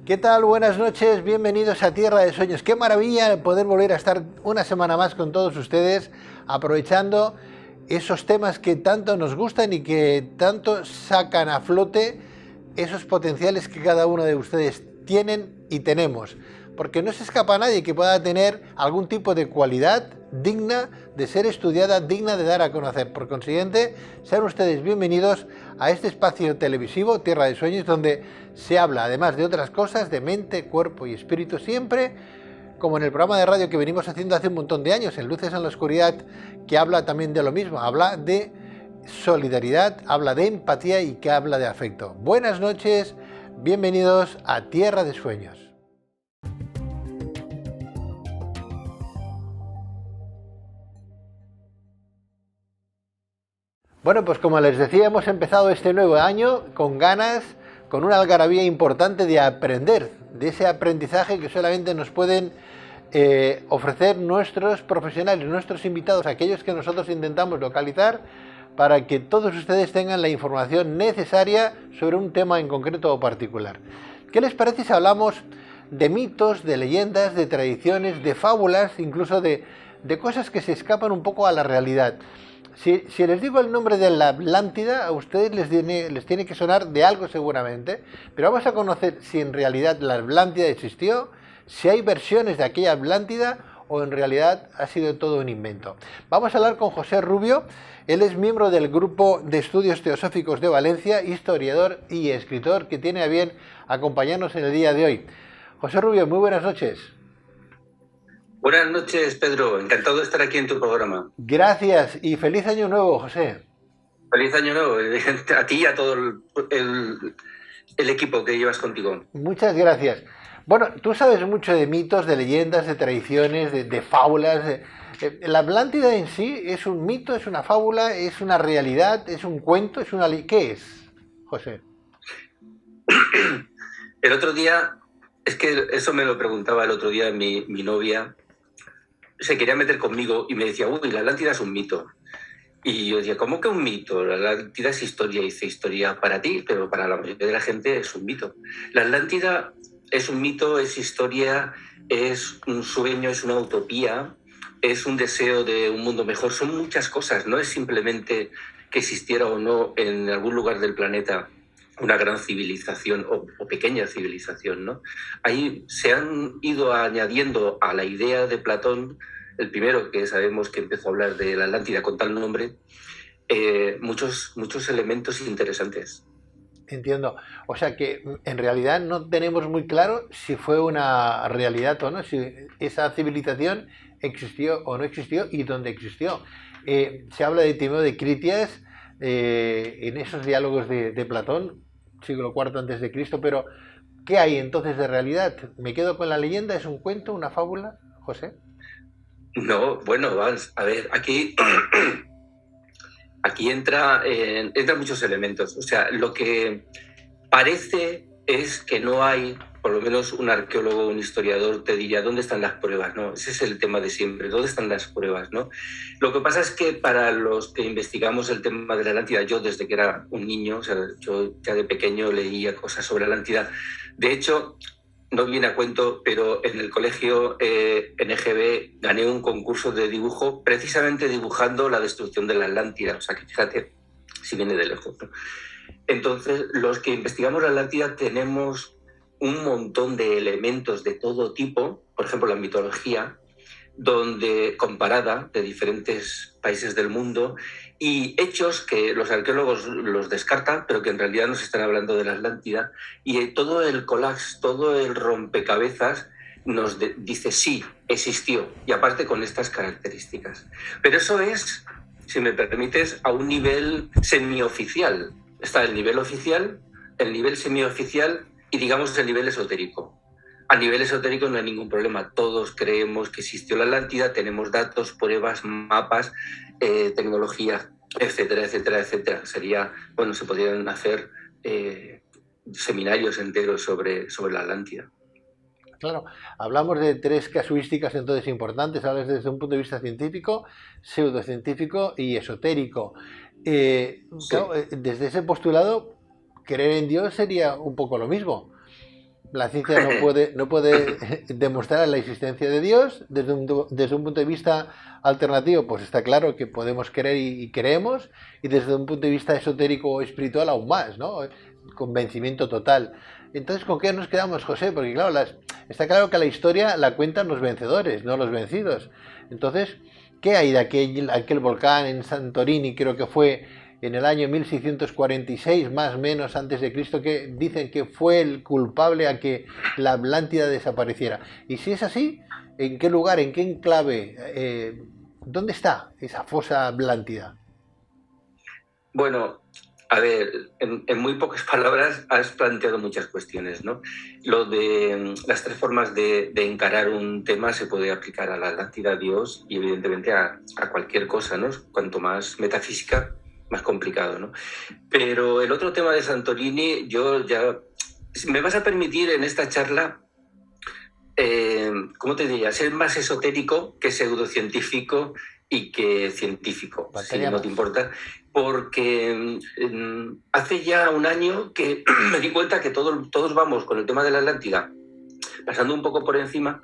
¿Qué tal? Buenas noches, bienvenidos a Tierra de Sueños. Qué maravilla poder volver a estar una semana más con todos ustedes, aprovechando esos temas que tanto nos gustan y que tanto sacan a flote esos potenciales que cada uno de ustedes tienen y tenemos. Porque no se escapa a nadie que pueda tener algún tipo de cualidad digna de ser estudiada, digna de dar a conocer. Por consiguiente, sean ustedes bienvenidos a este espacio televisivo, Tierra de Sueños, donde se habla, además de otras cosas, de mente, cuerpo y espíritu, siempre como en el programa de radio que venimos haciendo hace un montón de años, en Luces en la Oscuridad, que habla también de lo mismo, habla de solidaridad, habla de empatía y que habla de afecto. Buenas noches, bienvenidos a Tierra de Sueños. Bueno, pues como les decía, hemos empezado este nuevo año con ganas, con una algarabía importante de aprender, de ese aprendizaje que solamente nos pueden ofrecer nuestros profesionales, nuestros invitados, aquellos que nosotros intentamos localizar para que todos ustedes tengan la información necesaria sobre un tema en concreto o particular. ¿Qué les parece si hablamos de mitos, de leyendas, de tradiciones, de fábulas, incluso de cosas que se escapan un poco a la realidad? Si les digo el nombre de la Atlántida, a ustedes les tiene que sonar de algo seguramente, pero vamos a conocer si en realidad la Atlántida existió, si hay versiones de aquella Atlántida o en realidad ha sido todo un invento. Vamos a hablar con José Rubio, él es miembro del Grupo de Estudios Teosóficos de Valencia, historiador y escritor que tiene a bien acompañarnos en el día de hoy. José Rubio, muy buenas noches. Buenas noches, Pedro. Encantado de estar aquí en tu programa. Gracias y feliz año nuevo, José. Feliz año nuevo a ti y a todo el equipo que llevas contigo. Muchas gracias. Bueno, tú sabes mucho de mitos, de leyendas, de tradiciones, de fábulas. ¿La Atlántida en sí es un mito, es una fábula, es una realidad, es un cuento, es una... ¿Qué es, José? El otro día, es que eso me lo preguntaba el otro día mi novia, se quería meter conmigo y me decía, uy, la Atlántida es un mito. Y yo decía, ¿cómo que un mito? La Atlántida es historia, dice historia para ti, pero para la mayoría de la gente es un mito. La Atlántida es un mito, es historia, es un sueño, es una utopía, es un deseo de un mundo mejor. Son muchas cosas, no es simplemente que existiera o no en algún lugar del planeta una gran civilización o pequeña civilización, ¿no? Ahí se han ido añadiendo a la idea de Platón, el primero que sabemos que empezó a hablar de la Atlántida con tal nombre, muchos elementos interesantes. Entiendo. O sea que en realidad no tenemos muy claro si fue una realidad o no, si esa civilización existió o no existió y dónde existió. Se habla de Timeo de Critias en esos diálogos de Platón, siglo IV antes de Cristo, pero ¿qué hay entonces de realidad? ¿Me quedo con la leyenda? ¿Es un cuento, una fábula, José? No, bueno, vamos a ver, aquí entran muchos elementos. O sea, lo que parece es que no hay, por lo menos un arqueólogo, un historiador te diría, ¿dónde están las pruebas? ¿No? Ese es el tema de siempre, ¿dónde están las pruebas? ¿No? Lo que pasa es que para los que investigamos el tema de la Atlántida, yo desde que era un niño, o sea, yo ya de pequeño leía cosas sobre la Atlántida. De hecho, no viene a cuento, pero en el colegio NGB gané un concurso de dibujo precisamente dibujando la destrucción de la Atlántida. O sea, que fíjate si viene de lejos, ¿no? Entonces, los que investigamos la Atlántida tenemos un montón de elementos de todo tipo, por ejemplo, la mitología, donde comparada de diferentes países del mundo y hechos que los arqueólogos los descartan, pero que en realidad nos están hablando de la Atlántida, y todo el collage, todo el rompecabezas nos dice sí, existió, y aparte con estas características. Pero eso es, si me permites, a un nivel semioficial. Está el nivel oficial, el nivel semioficial y, digamos, el nivel esotérico. A nivel esotérico no hay ningún problema. Todos creemos que existió la Atlántida, tenemos datos, pruebas, mapas, tecnología, etcétera, etcétera, etcétera. Se podrían hacer seminarios enteros sobre la Atlántida. Claro, hablamos de tres casuísticas entonces importantes, hablas desde un punto de vista científico, pseudocientífico y esotérico. Sí. Claro, desde ese postulado, creer en Dios sería un poco lo mismo. La ciencia no puede demostrar la existencia de Dios desde un punto de vista alternativo, pues está claro que podemos creer y creemos, y desde un punto de vista esotérico o espiritual aún más, ¿no? Convencimiento total. Entonces, ¿con qué nos quedamos, José? Porque claro, está claro que la historia la cuentan los vencedores, no los vencidos. Entonces, ¿qué hay de aquel volcán en Santorini, creo que fue en el año 1646, más o menos antes de Cristo, que dicen que fue el culpable a que la Atlántida desapareciera? Y si es así, ¿en qué lugar, en qué enclave, dónde está esa fosa Atlántida? Bueno, a ver, en muy pocas palabras has planteado muchas cuestiones, ¿no? Lo de las tres formas de encarar un tema se puede aplicar a la Atlántida, a Dios y evidentemente a cualquier cosa, ¿no? Cuanto más metafísica, más complicado, ¿no? Pero el otro tema de Santorini, yo ya... ¿Me vas a permitir en esta charla, ¿cómo te diría? Ser más esotérico que pseudocientífico y que científico, si no te importa? Porque hace ya un año que me di cuenta que todos vamos con el tema de la Atlántida pasando un poco por encima,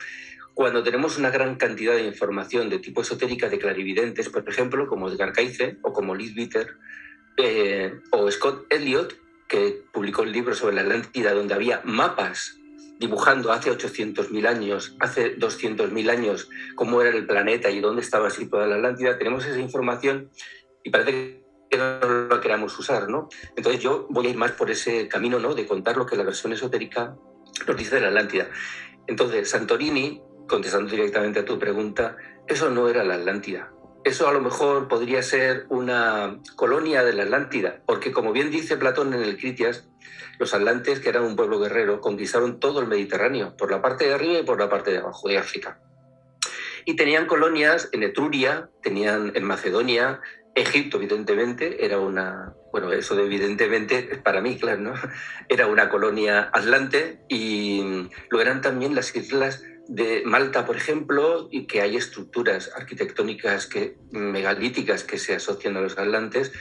cuando tenemos una gran cantidad de información de tipo esotérica de clarividentes, por ejemplo, como Edgar Cayce o como Liz Bitter o Scott Elliott, que publicó el libro sobre la Atlántida, donde había mapas dibujando hace 800.000 años, hace 200.000 años, cómo era el planeta y dónde estaba situada la Atlántida. Tenemos esa información y parece que no la queramos usar, ¿no? Entonces yo voy a ir más por ese camino, ¿no?, de contar lo que la versión esotérica nos dice de la Atlántida. Entonces, Santorini, contestando directamente a tu pregunta, eso no era la Atlántida. Eso a lo mejor podría ser una colonia de la Atlántida, porque como bien dice Platón en el Critias, los atlantes, que eran un pueblo guerrero, conquistaron todo el Mediterráneo, por la parte de arriba y por la parte de abajo de África. Y tenían colonias en Etruria, tenían en Macedonia, Egipto, evidentemente, era una... Bueno, eso de evidentemente es para mí, claro, ¿no? Era una colonia atlante, y lo eran también las islas de Malta, por ejemplo, y que hay estructuras arquitectónicas megalíticas que se asocian a los atlantes,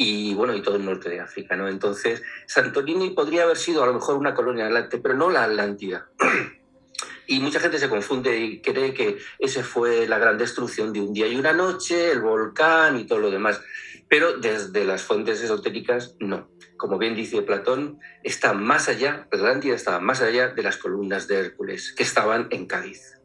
y bueno, y todo el norte de África, ¿no? Entonces, Santorini podría haber sido a lo mejor una colonia atlante, pero no la Atlántida. Y mucha gente se confunde y cree que esa fue la gran destrucción de un día y una noche, el volcán y todo lo demás. Pero desde las fuentes esotéricas, no. Como bien dice Platón, está más allá, la Atlántida estaba más allá de las columnas de Hércules, que estaban en Cádiz.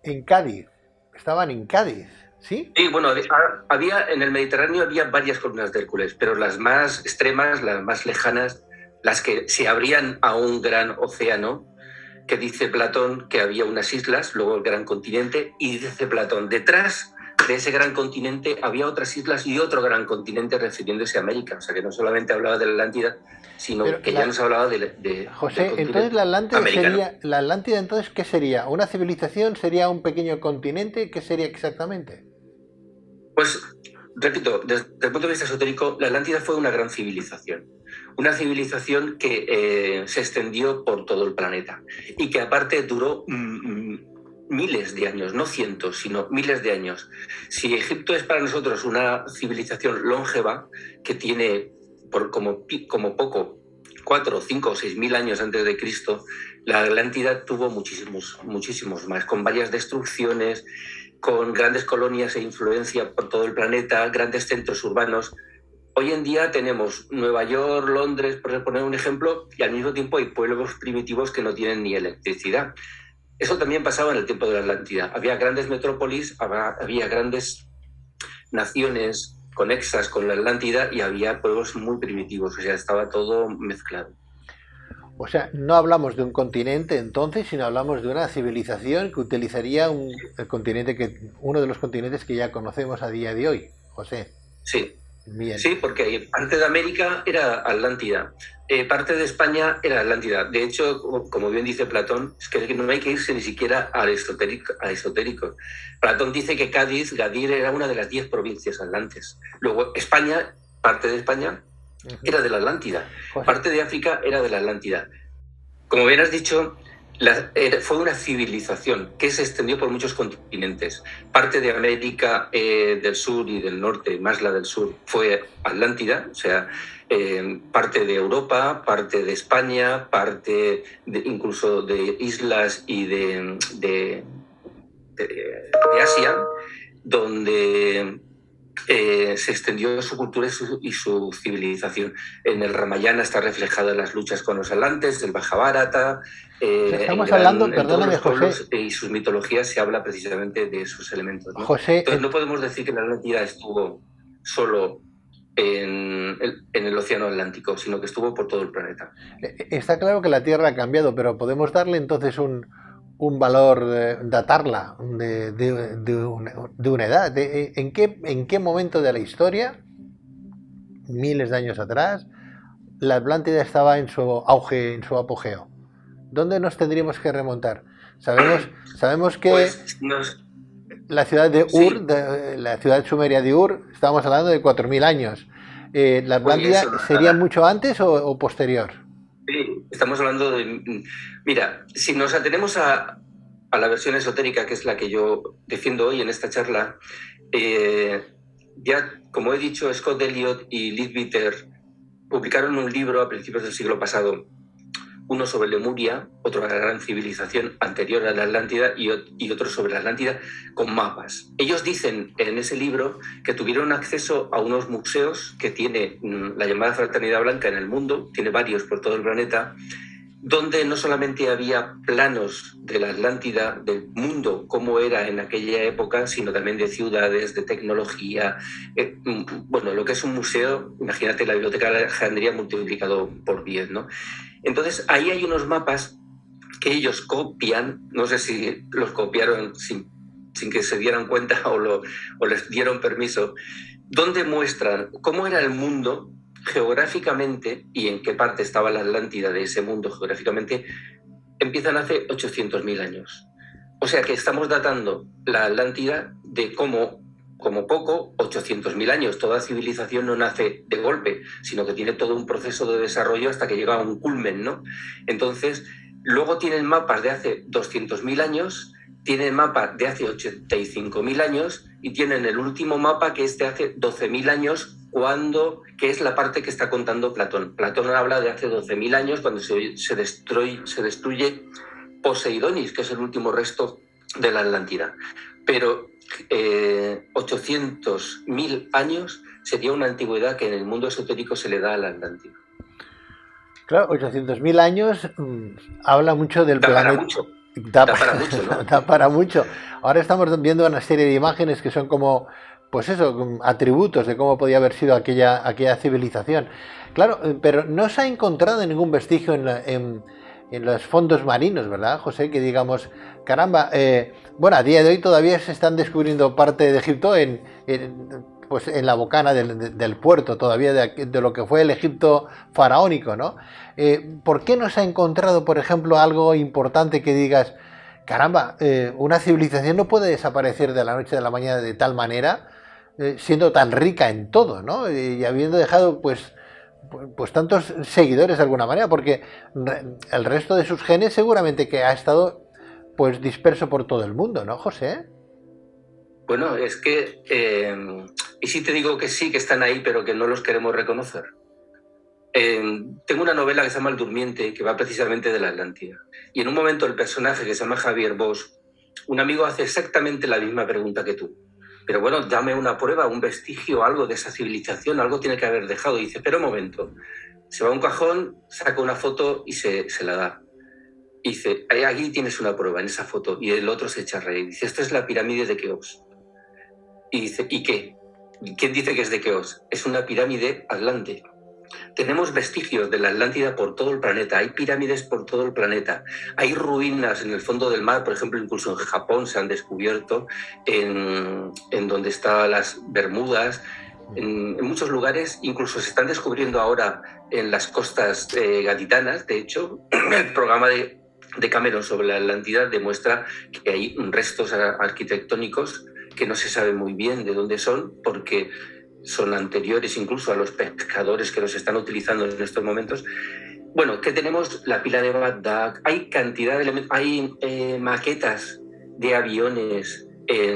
En Cádiz, estaban en Cádiz, ¿sí? Sí, bueno, en el Mediterráneo había varias columnas de Hércules, pero las más extremas, las más lejanas, las que se abrían a un gran océano, que dice Platón que había unas islas, luego el gran continente, y dice Platón, detrás de ese gran continente había otras islas y otro gran continente, refiriéndose a América. O sea, que no solamente hablaba de la Atlántida, sino pero que ya nos hablaba de José, entonces la Atlántida, entonces, ¿qué sería? ¿Una civilización? ¿Sería un pequeño continente? ¿Qué sería exactamente? Pues, repito, desde el punto de vista esotérico, la Atlántida fue una gran civilización. Una civilización que se extendió por todo el planeta y que aparte duró miles de años, no cientos, sino miles de años. Si Egipto es para nosotros una civilización longeva que tiene como poco 4, 5 o 6 mil años antes de Cristo, la Atlántida tuvo muchísimos más, con varias destrucciones, con grandes colonias e influencia por todo el planeta, grandes centros urbanos. Hoy en día tenemos Nueva York, Londres, por poner un ejemplo, y al mismo tiempo hay pueblos primitivos que no tienen ni electricidad. Eso también pasaba en el tiempo de la Atlántida. Había grandes metrópolis, había grandes naciones conexas con la Atlántida y había pueblos muy primitivos, o sea, estaba todo mezclado. O sea, no hablamos de un continente entonces, sino hablamos de una civilización que utilizaría uno de los continentes que ya conocemos a día de hoy, José. Sí. Bien. Sí, porque parte de América era Atlántida, parte de España era Atlántida. De hecho, como bien dice Platón, es que no hay que irse ni siquiera a esotérico. Platón dice que Cádiz, Gadir, era una de las 10 provincias atlantes. Luego, España, parte de España, era de la Atlántida. Parte de África era de la Atlántida. Como bien has dicho, fue una civilización que se extendió por muchos continentes. Parte de América del Sur y del Norte, más la del sur, fue Atlántida, o sea, parte de Europa, parte de España, parte incluso de islas y de Asia, donde se extendió su cultura y su civilización. En el Ramayana está reflejada las luchas con los atlantes, el Majábharata. Estamos hablando, en todos perdóname, los pueblos José. Y sus mitologías se habla precisamente de esos elementos, ¿no? José, Entonces no podemos decir que la Atlántida estuvo solo en el Océano Atlántico, sino que estuvo por todo el planeta. está claro que la Tierra ha cambiado, pero podemos darle entonces un valor, datarla de una edad. ¿En qué momento de la historia, miles de años atrás, la Atlántida estaba en su auge, en su apogeo? ¿Dónde nos tendríamos que remontar? Sabemos que Pues la ciudad de sí, Ur, la ciudad sumeria de Ur, estamos hablando de 4.000 años. ¿La pues Atlántida eso, sería mucho antes o posterior? sí, estamos hablando de... Mira, si nos atenemos a la versión esotérica, que es la que yo defiendo hoy en esta charla, ya, como he dicho, Scott Elliott y Leadbeater publicaron un libro a principios del siglo pasado, uno sobre Lemuria, otro sobre la gran civilización anterior a la Atlántida y otro sobre la Atlántida con mapas. Ellos dicen en ese libro que tuvieron acceso a unos museos que tiene la llamada Fraternidad Blanca en el mundo, tiene varios por todo el planeta, donde no solamente había planos de la Atlántida, del mundo, como era en aquella época, sino también de ciudades, de tecnología. Bueno, lo que es un museo, imagínate la Biblioteca de Alejandría multiplicado por 10, ¿no? Entonces, ahí hay unos mapas que ellos copian, no sé si los copiaron sin que se dieran cuenta o les dieron permiso, donde muestran cómo era el mundo geográficamente y en qué parte estaba la Atlántida de ese mundo geográficamente, empiezan hace 800.000 años. O sea que estamos datando la Atlántida de como poco 800.000 años. Toda civilización no nace de golpe, sino que tiene todo un proceso de desarrollo hasta que llega a un culmen, ¿no? Entonces, luego tienen mapas de hace 200.000 años, tienen mapas de hace 85.000 años y tienen el último mapa que es de hace 12.000 años, que es la parte que está contando Platón. Platón habla de hace 12.000 años, cuando se destruye Poseidonis, que es el último resto de la Atlántida. Pero 800.000 años sería una antigüedad que en el mundo esotérico se le da a la Atlántida. Claro, 800.000 años habla mucho del planeta. Para mucho. Da para mucho, ¿no? Da para mucho. Ahora estamos viendo una serie de imágenes que son como, pues eso, atributos de cómo podía haber sido aquella civilización. Claro, pero no se ha encontrado ningún vestigio en los fondos marinos, ¿verdad, José? Que digamos, caramba, bueno, a día de hoy todavía se están descubriendo parte de Egipto pues en la bocana del puerto, todavía de lo que fue el Egipto faraónico, ¿no? ¿Por qué no se ha encontrado, por ejemplo, algo importante que digas, caramba, una civilización no puede desaparecer de la noche a la mañana de tal manera, siendo tan rica en todo, ¿no? Y habiendo dejado, pues tantos seguidores de alguna manera, porque el resto de sus genes seguramente que ha estado, pues, disperso por todo el mundo, ¿no, José? Bueno, es que... y sí te digo que sí, que están ahí, pero que no los queremos reconocer. Tengo una novela que se llama El Durmiente, que va precisamente de la Atlántida. Y en un momento el personaje, que se llama Javier Bosch, un amigo hace exactamente la misma pregunta que tú. Pero bueno, dame una prueba, un vestigio, algo de esa civilización, algo tiene que haber dejado. Y dice, espera un momento. Se va a un cajón, saca una foto y se la da. Y dice, aquí tienes una prueba en esa foto. Y el otro se echa a reír. Dice, esto es la pirámide de Keops. Y dice, ¿y qué? ¿Quién dice que es de Keops? Es una pirámide atlante. Tenemos vestigios de la Atlántida por todo el planeta, hay pirámides por todo el planeta, hay ruinas en el fondo del mar, por ejemplo, incluso en Japón se han descubierto, en donde están las Bermudas, en muchos lugares, incluso se están descubriendo ahora en las costas gaditanas. De hecho, el programa de Cameron sobre la Atlántida demuestra que hay restos arquitectónicos que no se sabe muy bien de dónde son, porque son anteriores incluso a los pescadores que los están utilizando en estos momentos. Bueno, que tenemos la pila de Bagdad, hay cantidad de elementos, hay maquetas de aviones,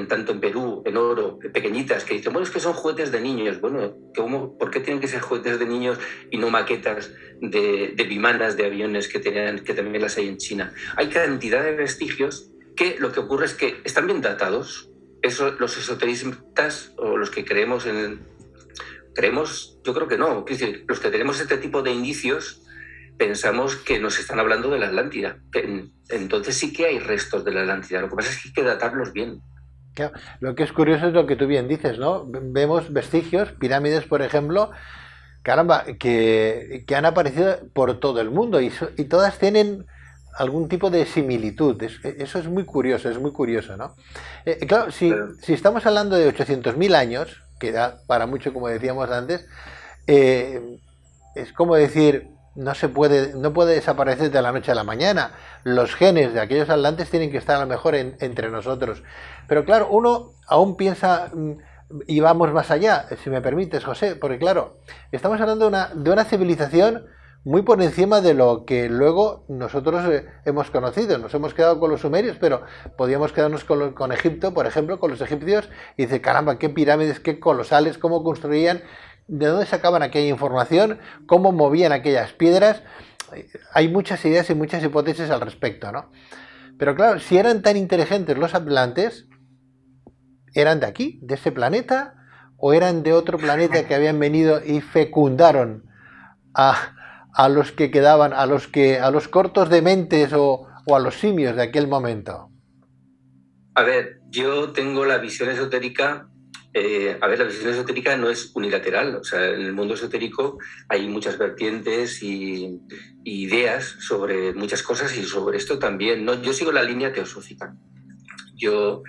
tanto en Perú, en oro, pequeñitas, que dicen, bueno, es que son juguetes de niños. Bueno, ¿por qué tienen que ser juguetes de niños y no maquetas de bimanas de aviones que también las hay en China? Hay cantidad de vestigios que lo que ocurre es que están bien datados. Eso, los esoteristas o los que creemos, yo creo que no. Es decir, los que tenemos este tipo de indicios pensamos que nos están hablando de la Atlántida. Entonces sí que hay restos de la Atlántida. Lo que pasa es que hay que datarlos bien. Claro, lo que es curioso es lo que tú bien dices, ¿no? Vemos vestigios, pirámides, por ejemplo, caramba, que han aparecido por todo el mundo y todas tienen algún tipo de similitud. Eso es muy curioso, ¿no? Claro, si estamos hablando de 800.000 años, que da para mucho, como decíamos antes, es como decir, no puede desaparecer de la noche a la mañana. Los genes de aquellos atlantes tienen que estar a lo mejor entre nosotros. Pero claro, uno aún piensa, y vamos más allá, si me permites, José, porque claro, estamos hablando de una civilización muy por encima de lo que luego nosotros hemos conocido. Nos hemos quedado con los sumerios, pero podíamos quedarnos con Egipto, por ejemplo, con los egipcios, y dice, caramba, qué pirámides, qué colosales, cómo construían, de dónde sacaban aquella información, cómo movían aquellas piedras. Hay muchas ideas y muchas hipótesis al respecto, ¿no? Pero claro, si eran tan inteligentes los atlantes, ¿eran de aquí, de ese planeta, o eran de otro planeta que habían venido y fecundaron a los que quedaban, a los cortos de mentes o a los simios de aquel momento? A ver, yo tengo la visión esotérica. La visión esotérica no es unilateral. O sea, en el mundo esotérico hay muchas vertientes y ideas sobre muchas cosas, y sobre esto también, ¿no? Yo sigo la línea teosófica. Yo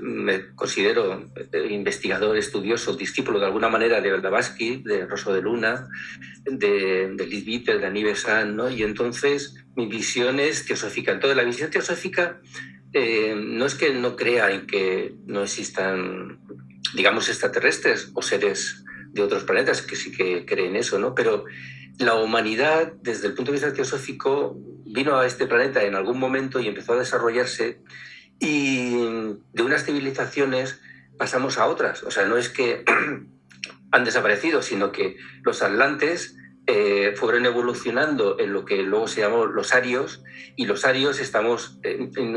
me considero investigador, estudioso, discípulo de alguna manera de Blavatsky, de Rosso de Luna, de Liz Witter, de Annie Besant, ¿no? Y entonces mi visión es teosófica. Entonces la visión teosófica no es que no crea en que no existan, digamos, extraterrestres o seres de otros planetas, que sí que creen eso, ¿no? Pero la humanidad, desde el punto de vista teosófico, vino a este planeta en algún momento y empezó a desarrollarse, y de unas civilizaciones pasamos a otras. O sea, no es que han desaparecido, sino que los atlantes fueron evolucionando en lo que luego se llamó los arios, y los arios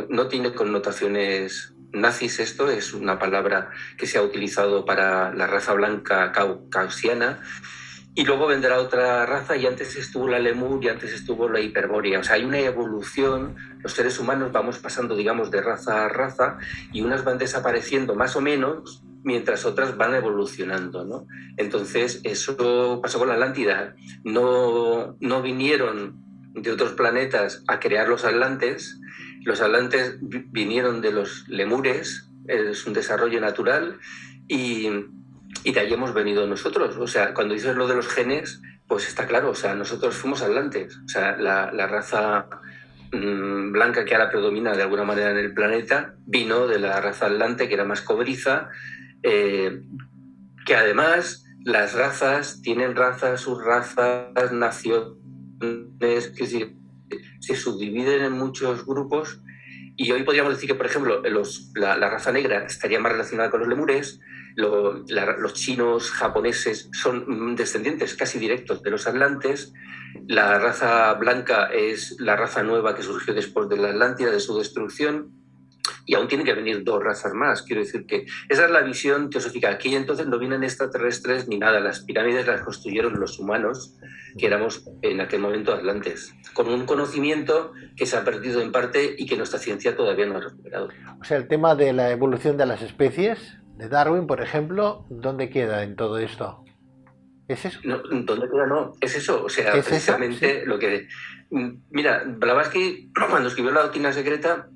no tiene connotaciones nazis. Esto es una palabra que se ha utilizado para la raza blanca caucasiana, y luego vendrá otra raza, y antes estuvo la lemur y antes estuvo la hiperbórea. O sea, hay una evolución. Los seres humanos vamos pasando, digamos, de raza a raza, y unas van desapareciendo más o menos, mientras otras van evolucionando, ¿no? Entonces, eso pasó con la Atlántida. No vinieron de otros planetas a crear los atlantes. Los atlantes vinieron de los lemures, es un desarrollo natural, y de ahí hemos venido nosotros. O sea, cuando dices lo de los genes, pues está claro. O sea, nosotros fuimos atlantes. O sea, la raza blanca que ahora predomina de alguna manera en el planeta vino de la raza atlante, que era más cobriza, que además las razas tienen subrazas, naciones, que se subdividen en muchos grupos. Y hoy podríamos decir que, por ejemplo, la raza negra estaría más relacionada con los lemures. Los chinos, japoneses son descendientes casi directos de los atlantes. La raza blanca es la raza nueva que surgió después de la Atlántida, de su destrucción. Y aún tienen que venir dos razas más. Quiero decir que esa es la visión teosófica. Aquí entonces no vienen extraterrestres ni nada. Las pirámides las construyeron los humanos, que éramos en aquel momento atlantes, con un conocimiento que se ha perdido en parte y que nuestra ciencia todavía no ha recuperado. O sea, el tema de la evolución de las especies, de Darwin, por ejemplo, ¿dónde queda en todo esto? ¿Es eso? No, ¿dónde queda? No, es eso. O sea, ¿Es precisamente eso? Sí. lo que... Mira, Blavatsky, cuando escribió La doctrina secreta,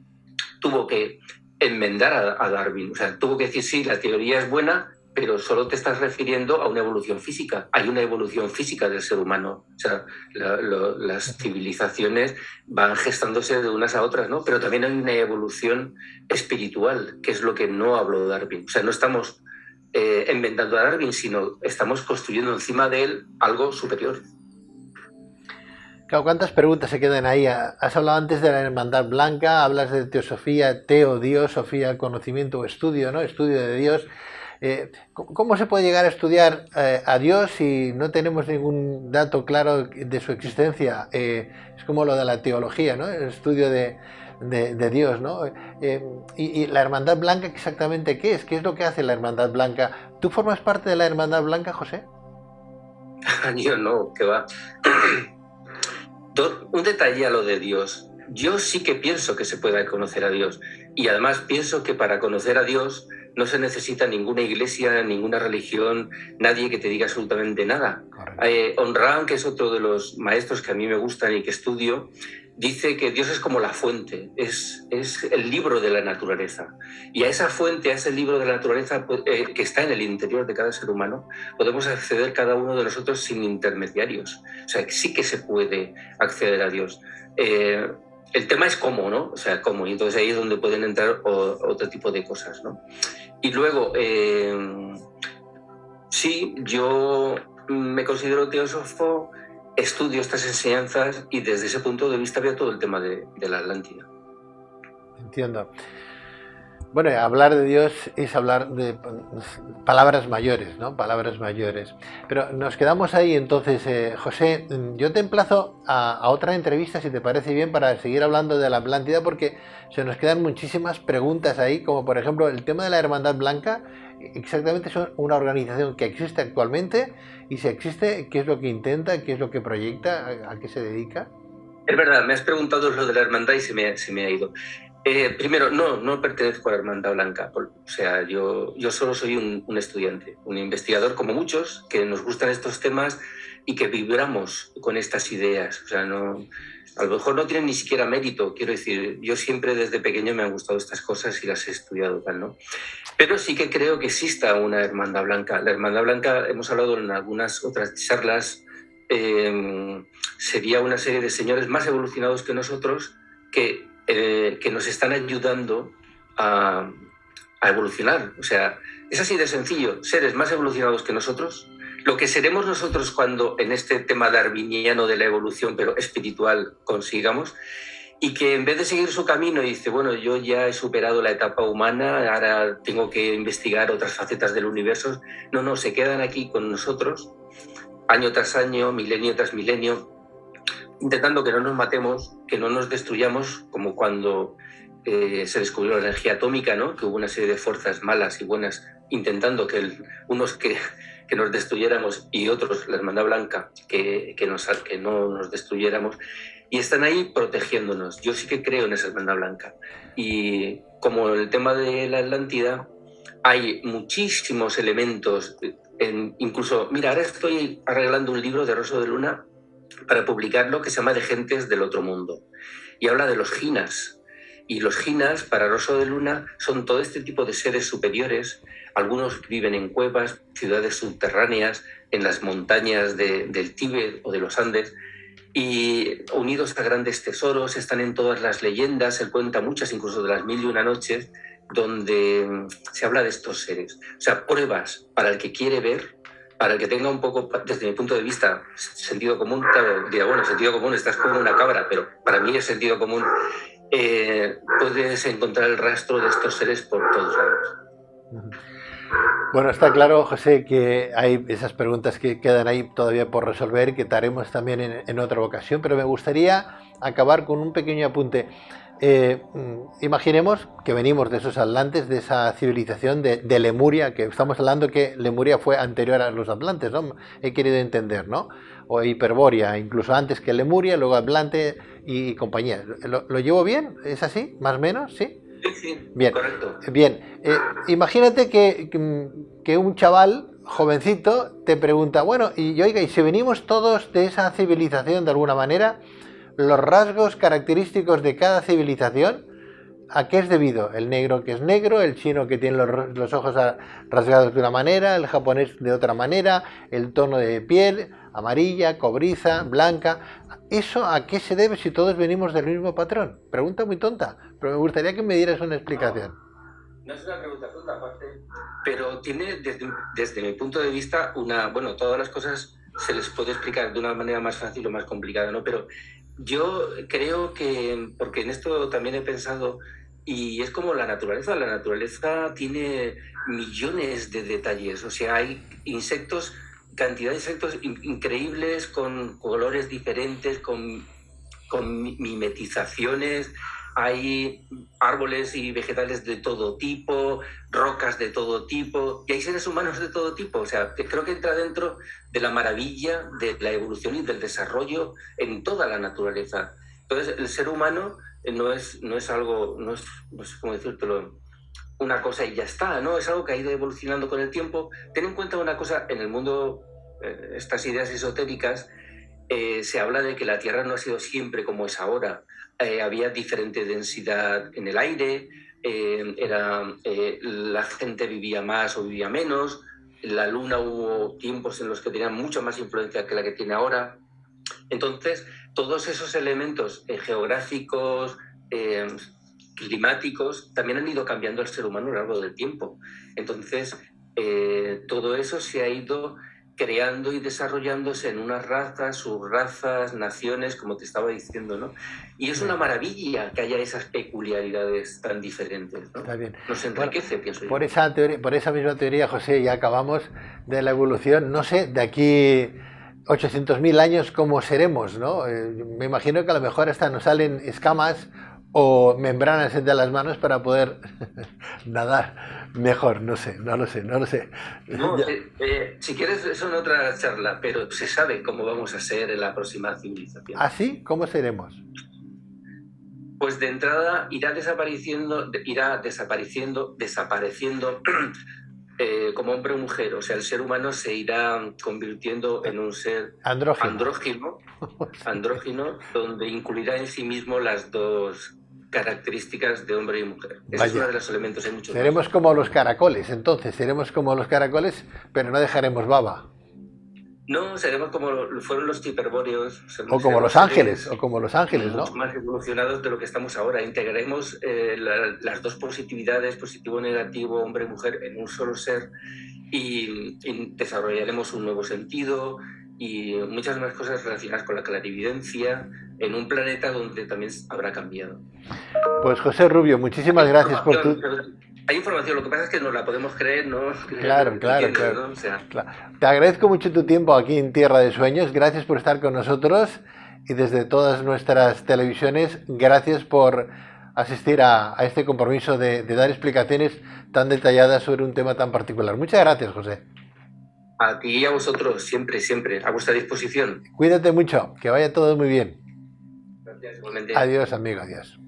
tuvo que enmendar a Darwin. O sea, tuvo que decir, sí, la teoría es buena, pero solo te estás refiriendo a una evolución física. Hay una evolución física del ser humano. O sea, las civilizaciones van gestándose de unas a otras, ¿no? Pero también hay una evolución espiritual, que es lo que no habló Darwin. O sea, no estamos enmendando a Darwin, sino estamos construyendo encima de él algo superior. Claro, ¿cuántas preguntas se quedan ahí? Has hablado antes de la hermandad blanca, hablas de teosofía, teo, Dios, sofía, conocimiento o estudio, ¿no? Estudio de Dios. ¿Cómo se puede llegar a estudiar a Dios si no tenemos ningún dato claro de su existencia? Es como lo de la teología, ¿no? El estudio de Dios, ¿no? Y la hermandad blanca, ¿exactamente qué es? ¿Qué es lo que hace la hermandad blanca? ¿Tú formas parte de la hermandad blanca, José? Yo no, que va. Un detalle a lo de Dios. Yo sí que pienso que se pueda conocer a Dios. Y además pienso que para conocer a Dios no se necesita ninguna iglesia, ninguna religión, nadie que te diga absolutamente nada. Onran, que es otro de los maestros que a mí me gustan y que estudio, dice que Dios es como la fuente, es el libro de la naturaleza. Y a esa fuente, a ese libro de la naturaleza que está en el interior de cada ser humano, podemos acceder cada uno de nosotros sin intermediarios. O sea, sí que se puede acceder a Dios. El tema es cómo, ¿no? O sea, cómo. Y entonces ahí es donde pueden entrar otro tipo de cosas, ¿no? Y luego, sí, yo me considero teósofo, estudio estas enseñanzas y desde ese punto de vista veo todo el tema de la Atlántida. Entiendo. Bueno, hablar de Dios es hablar de palabras mayores, ¿no? Palabras mayores. Pero nos quedamos ahí entonces, José, yo te emplazo a otra entrevista, si te parece bien, para seguir hablando de la Atlántida, porque se nos quedan muchísimas preguntas ahí, como por ejemplo el tema de la Hermandad Blanca. Exactamente, es una organización que existe actualmente, y si existe, ¿qué es lo que intenta, qué es lo que proyecta, a qué se dedica? Es verdad, me has preguntado lo de la hermandad y se me ha ido. Primero, no pertenezco a la Hermandad Blanca. O sea, yo solo soy un estudiante, un investigador como muchos, que nos gustan estos temas y que vibramos con estas ideas. O sea, a lo mejor no tienen ni siquiera mérito. Quiero decir, yo siempre desde pequeño me han gustado estas cosas y las he estudiado, tal, ¿no? Pero sí que creo que exista una Hermandad Blanca. La Hermandad Blanca, hemos hablado en algunas otras charlas, sería una serie de señores más evolucionados que nosotros que nos están ayudando a evolucionar. O sea, es así de sencillo, seres más evolucionados que nosotros, lo que seremos nosotros cuando en este tema darwiniano de la evolución, pero espiritual, consigamos, y que en vez de seguir su camino y dice, bueno, yo ya he superado la etapa humana, ahora tengo que investigar otras facetas del universo, no, se quedan aquí con nosotros, año tras año, milenio tras milenio, intentando que no nos matemos, que no nos destruyamos, como cuando se descubrió la energía atómica, ¿no? Que hubo una serie de fuerzas malas y buenas intentando que unos que nos destruyéramos y otros, la Hermandad Blanca, que no nos destruyéramos, y están ahí protegiéndonos. Yo sí que creo en esa Hermandad Blanca. Y como en el tema de la Atlántida, hay muchísimos elementos, incluso, mira, ahora estoy arreglando un libro de Rosso de Luna para publicarlo, que se llama De Gentes del Otro Mundo, y habla de los jinas. Y los jinas, para Rosso de Luna, son todo este tipo de seres superiores. Algunos viven en cuevas, ciudades subterráneas, en las montañas del Tíbet o de los Andes, y unidos a grandes tesoros, están en todas las leyendas. Él cuenta muchas, incluso de las 1001 noches, donde se habla de estos seres. O sea, pruebas para el que quiere ver, para el que tenga un poco, desde mi punto de vista, sentido común. Claro, dirá, bueno, sentido común, estás como una cabra, pero para mí es sentido común. Puedes encontrar el rastro de estos seres por todos lados. Bueno, está claro, José, que hay esas preguntas que quedan ahí todavía por resolver, que te haremos también en otra ocasión, pero me gustaría acabar con un pequeño apunte. Imaginemos que venimos de esos atlantes, de esa civilización de Lemuria, que estamos hablando que Lemuria fue anterior a los atlantes, ¿no? He querido entender, ¿no? O Hiperbórea, incluso antes que Lemuria, luego Atlante y compañía. ¿Lo llevo bien? ¿Es así? ¿Más o menos? ¿Sí? Sí, bien, correcto. Bien, imagínate que un chaval jovencito te pregunta, bueno, y oiga, y si venimos todos de esa civilización de alguna manera, los rasgos característicos de cada civilización, ¿a qué es debido? El negro que es negro, el chino que tiene los ojos rasgados de una manera, el japonés de otra manera, el tono de piel, amarilla, cobriza, blanca. ¿Eso a qué se debe si todos venimos del mismo patrón? Pregunta muy tonta, pero me gustaría que me dieras una explicación. No es una pregunta tonta, aparte, pero tiene desde mi punto de vista todas las cosas se les puede explicar de una manera más fácil o más complicada, ¿no? Pero yo creo que, porque en esto también he pensado, y es como la naturaleza tiene millones de detalles, o sea, hay insectos, cantidad de insectos increíbles, con colores diferentes, con mimetizaciones, hay árboles y vegetales de todo tipo, rocas de todo tipo, y hay seres humanos de todo tipo. O sea, creo que entra dentro de la maravilla de la evolución y del desarrollo en toda la naturaleza. Entonces, el ser humano no es algo, no sé cómo decírtelo, una cosa y ya está, ¿no? Es algo que ha ido evolucionando con el tiempo. Ten en cuenta una cosa, en el mundo, estas ideas esotéricas, se habla de que la Tierra no ha sido siempre como es ahora. Había diferente densidad en el aire, la gente vivía más o vivía menos, la Luna hubo tiempos en los que tenía mucha más influencia que la que tiene ahora. Entonces, todos esos elementos geográficos, climáticos, también han ido cambiando el ser humano a lo largo del tiempo. Entonces, todo eso se ha ido creando y desarrollándose en unas razas, subrazas, naciones, como te estaba diciendo, ¿no? Y es una maravilla que haya esas peculiaridades tan diferentes, ¿no? Está bien. Nos enriquece, Bueno, pienso yo. por esa misma teoría, José, ya acabamos de la evolución. No sé, de aquí 800.000 años, ¿cómo seremos, no? Me imagino que a lo mejor hasta nos salen escamas o membranas entre las manos para poder nadar mejor. No sé, no lo sé, no lo sé. No, si quieres, eso en otra charla, pero se sabe cómo vamos a ser en la próxima civilización. ¿Así? ¿Cómo seremos? Pues de entrada irá desapareciendo como hombre o mujer. O sea, el ser humano se irá convirtiendo en un ser andrógino, donde incluirá en sí mismo las dos características de hombre y mujer. Ese es uno de los elementos, hay muchos seremos más. como los caracoles, entonces, seremos como los caracoles, pero no dejaremos baba. No, seremos como fueron los hiperbóreos. O como los ángeles, ¿no? Mucho más evolucionados de lo que estamos ahora. Integraremos las dos positividades, positivo y negativo, hombre y mujer, en un solo ser y desarrollaremos un nuevo sentido y muchas más cosas relacionadas con la clarividencia en un planeta donde también habrá cambiado. Pues José Rubio, muchísimas gracias por tu... Hay información, lo que pasa es que no la podemos creer, ¿no? Claro. ¿no? O sea... claro. Te agradezco mucho tu tiempo aquí en Tierra de Sueños, gracias por estar con nosotros y desde todas nuestras televisiones, gracias por asistir a este compromiso de dar explicaciones tan detalladas sobre un tema tan particular. Muchas gracias, José. A ti y a vosotros, siempre, a vuestra disposición. Cuídate mucho, que vaya todo muy bien. Gracias, igualmente. Adiós, amigo, adiós.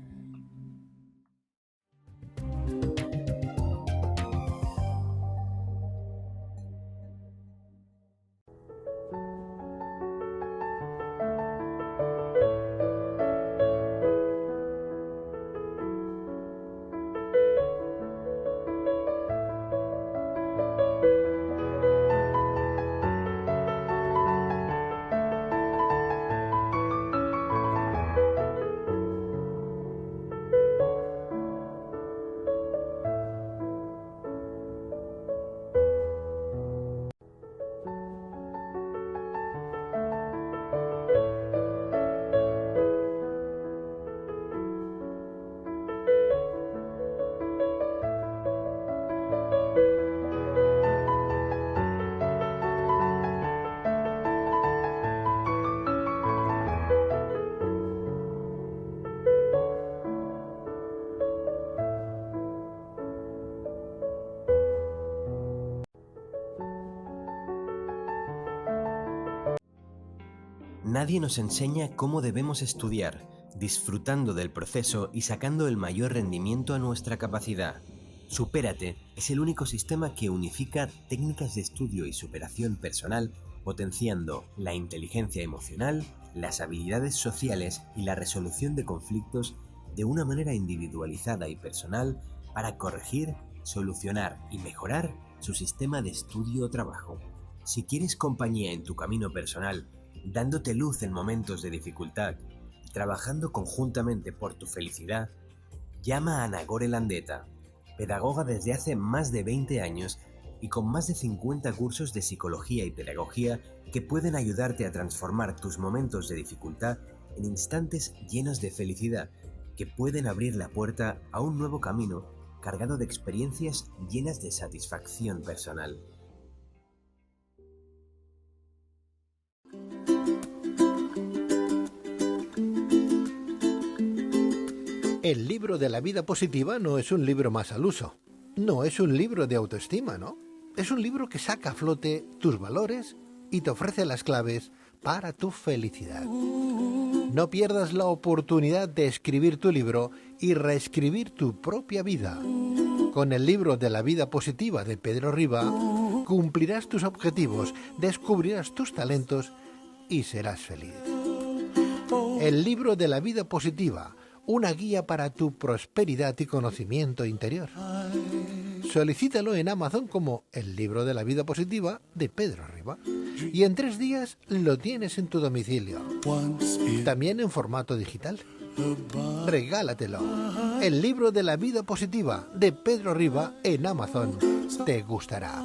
Nadie nos enseña cómo debemos estudiar, disfrutando del proceso y sacando el mayor rendimiento a nuestra capacidad. Supérate es el único sistema que unifica técnicas de estudio y superación personal, potenciando la inteligencia emocional, las habilidades sociales y la resolución de conflictos de una manera individualizada y personal para corregir, solucionar y mejorar su sistema de estudio o trabajo. Si quieres compañía en tu camino personal, dándote luz en momentos de dificultad y trabajando conjuntamente por tu felicidad, llama a Nagore Landeta, pedagoga desde hace más de 20 años y con más de 50 cursos de psicología y pedagogía que pueden ayudarte a transformar tus momentos de dificultad en instantes llenos de felicidad, que pueden abrir la puerta a un nuevo camino cargado de experiencias llenas de satisfacción personal. El libro de la vida positiva no es un libro más al uso. No es un libro de autoestima, ¿no? Es un libro que saca a flote tus valores y te ofrece las claves para tu felicidad. No pierdas la oportunidad de escribir tu libro y reescribir tu propia vida. Con el libro de la vida positiva de Pedro Riba, cumplirás tus objetivos, descubrirás tus talentos y serás feliz. El libro de la vida positiva, una guía para tu prosperidad y conocimiento interior. Solicítalo en Amazon como El libro de la vida positiva de Pedro Riba y en 3 días lo tienes en tu domicilio. También en formato digital. Regálatelo. El libro de la vida positiva de Pedro Riba en Amazon. Te gustará.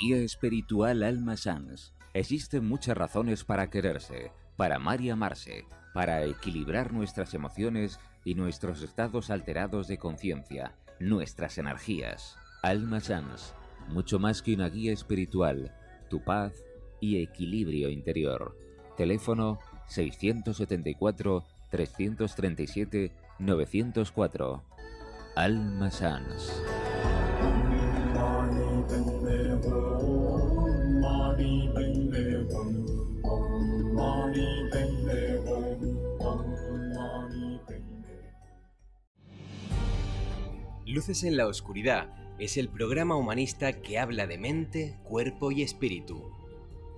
Guía espiritual Alma Sans. Existen muchas razones para quererse, para amar y amarse, para equilibrar nuestras emociones y nuestros estados alterados de conciencia, nuestras energías. Alma Sans, mucho más que una guía espiritual, tu paz y equilibrio interior. Teléfono 674-337-904. Alma Sans. Luces en la Oscuridad es el programa humanista que habla de mente, cuerpo y espíritu.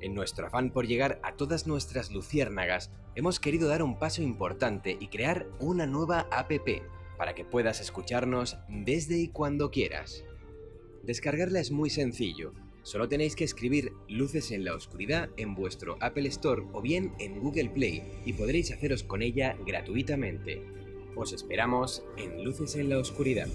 En nuestro afán por llegar a todas nuestras luciérnagas, hemos querido dar un paso importante y crear una nueva app para que puedas escucharnos desde y cuando quieras. Descargarla es muy sencillo. Solo tenéis que escribir Luces en la Oscuridad en vuestro Apple Store o bien en Google Play y podréis haceros con ella gratuitamente. Os esperamos en Luces en la Oscuridad.